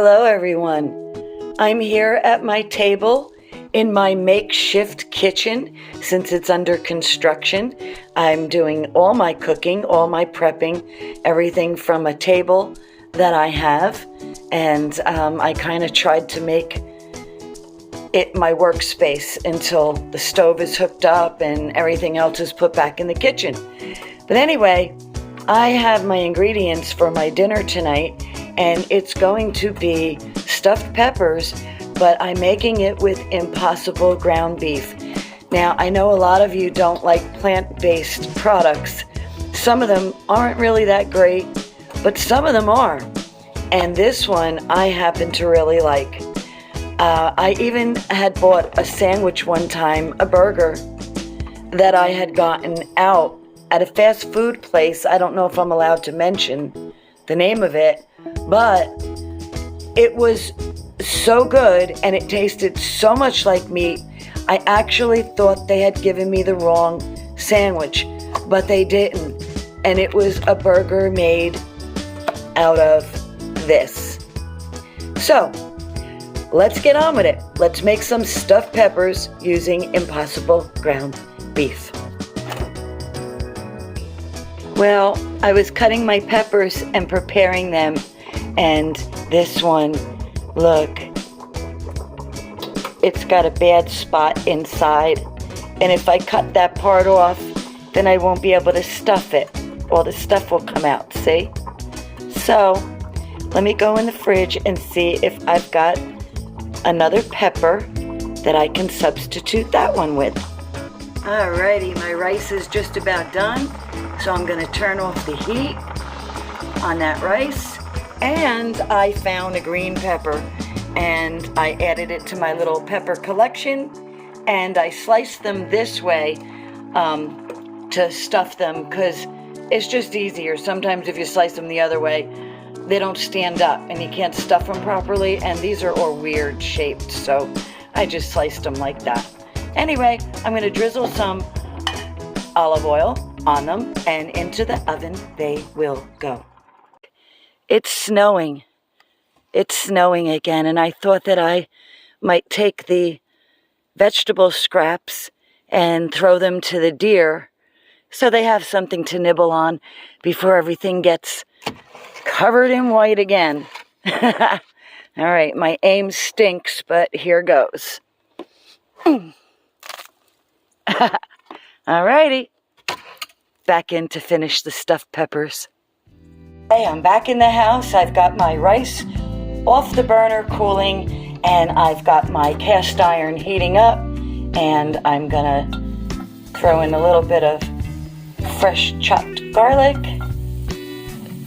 Hello everyone. I'm here at my table in my makeshift kitchen since it's under construction. I'm doing all my cooking, all my prepping, everything from a table that I have, and I kind of tried to make it my workspace until the stove is hooked up and everything else is put back in the kitchen. But anyway, I have my ingredients for my dinner tonight, and it's going to be stuffed peppers, but I'm making it with Impossible ground beef. Now, I know a lot of you don't like plant-based products. Some of them aren't really that great, but some of them are. And this one I happen to really like. I even had bought a sandwich one time, a burger, that I had gotten out at a fast food place. I don't know if I'm allowed to mention the name of it, but it was so good and it tasted so much like meat. I actually thought they had given me the wrong sandwich, but they didn't. And it was a burger made out of this. So, let's get on with it. Let's make some stuffed peppers using Impossible ground beef. Well, I was cutting my peppers and preparing them, and this one, look, it's got a bad spot inside, and if I cut that part off, then I won't be able to stuff it. All the stuff will come out, see? So, let me go in the fridge and see if I've got another pepper that I can substitute that one with. Alrighty, my rice is just about done, so I'm going to turn off the heat on that rice. And I found a green pepper, and I added it to my little pepper collection, and I sliced them this way to stuff them, because it's just easier. Sometimes if you slice them the other way, they don't stand up and you can't stuff them properly, and these are all weird shaped, so I just sliced them like that. Anyway, I'm going to drizzle some olive oil on them, and into the oven they will go. It's snowing. It's snowing again, and I thought that I might take the vegetable scraps and throw them to the deer so they have something to nibble on before everything gets covered in white again. All right, my aim stinks, but here goes. All righty, back in to finish the stuffed peppers. Hey, I'm back in the house. I've got my rice off the burner cooling, and I've got my cast iron heating up, and I'm gonna throw in a little bit of fresh chopped garlic.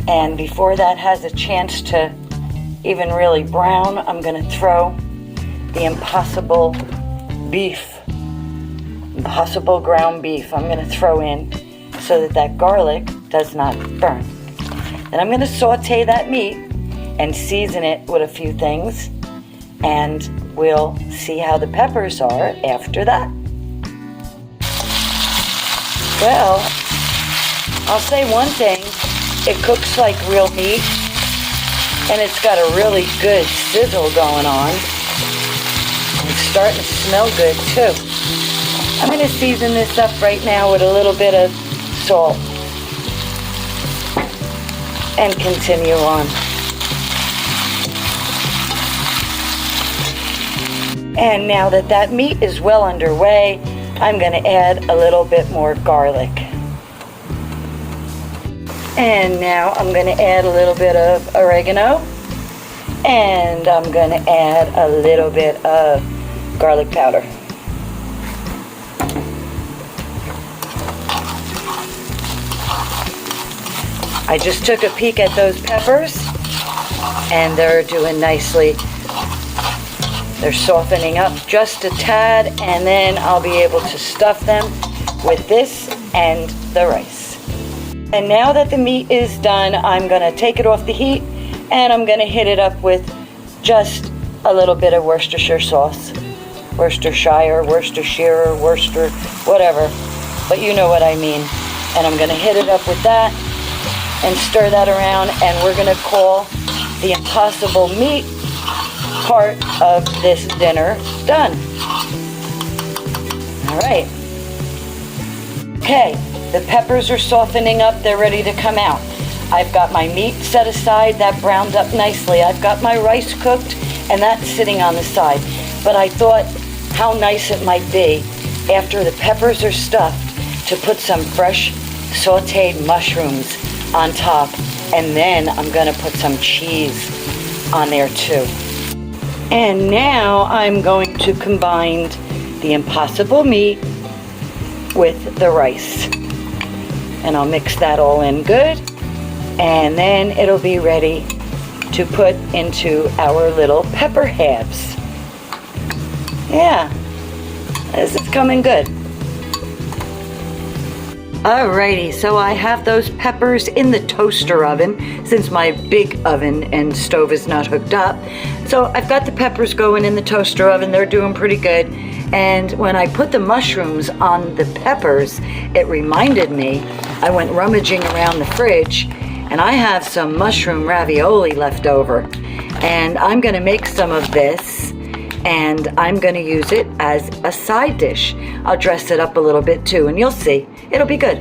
And before that has a chance to even really brown, I'm going to throw the Impossible ground beef. I'm going to throw in so that that garlic does not burn. Then I'm going to saute that meat and season it with a few things, and we'll see how the peppers are after that. Well, I'll say one thing. It cooks like real meat, and it's got a really good sizzle going on. It's starting to smell good too. I'm going to season this up right now with a little bit of salt and continue on. And now that that meat is well underway, I'm going to add a little bit more garlic. And now I'm going to add a little bit of oregano, and I'm going to add a little bit of garlic powder. I just took a peek at those peppers, and they're doing nicely. They're softening up just a tad, and then I'll be able to stuff them with this and the rice. And now that the meat is done, I'm going to take it off the heat, and I'm going to hit it up with just a little bit of Worcestershire sauce. Worcestershire, Worcester, whatever. But you know what I mean. And I'm going to hit it up with that and stir that around, and we're going to call the Impossible meat part of this dinner done. All right. Okay, the peppers are softening up. They're ready to come out. I've got my meat set aside. That browned up nicely. I've got my rice cooked, and that's sitting on the side. But I thought how nice it might be after the peppers are stuffed to put some fresh sauteed mushrooms on top, and then I'm going to put some cheese on there too. And now I'm going to combine the impossible meat with the rice. And I'll mix that all in good. And then it'll be ready to put into our little pepper halves. Yeah, this is coming good. Alrighty, so I have those peppers in the toaster oven since my big oven and stove is not hooked up. So I've got the peppers going in the toaster oven. They're doing pretty good. And when I put the mushrooms on the peppers, it reminded me, I went rummaging around the fridge and I have some mushroom ravioli left over. And I'm gonna make some of this and I'm gonna use it as a side dish. I'll dress it up a little bit too, and you'll see, it'll be good.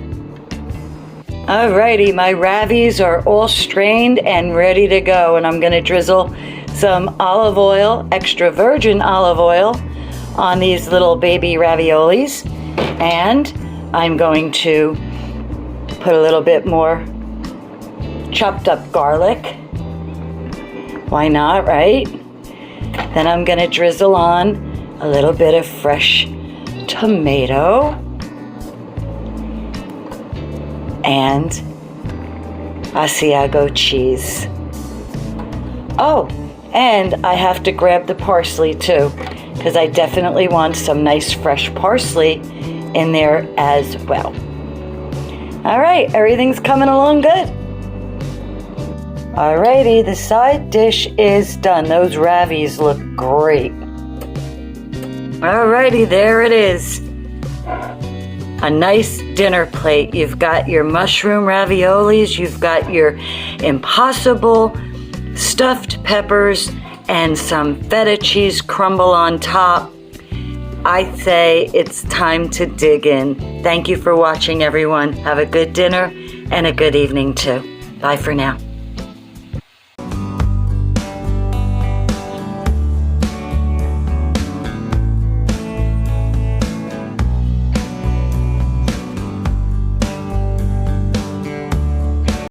Alrighty, my ravis are all strained and ready to go, and I'm gonna drizzle some olive oil, extra virgin olive oil, on these little baby raviolis, and I'm going to put a little bit more chopped up garlic. Why not, right? Then I'm gonna drizzle on a little bit of fresh tomato and Asiago cheese. Oh, and I have to grab the parsley too, because I definitely want some nice fresh parsley in there as well. All right, everything's coming along good. Alrighty, the side dish is done. Those ravis look great. Alrighty, there it is. A nice dinner plate. You've got your mushroom raviolis, you've got your impossible stuffed peppers, and some feta cheese crumble on top. I say it's time to dig in. Thank you for watching, everyone. Have a good dinner and a good evening too. Bye for now.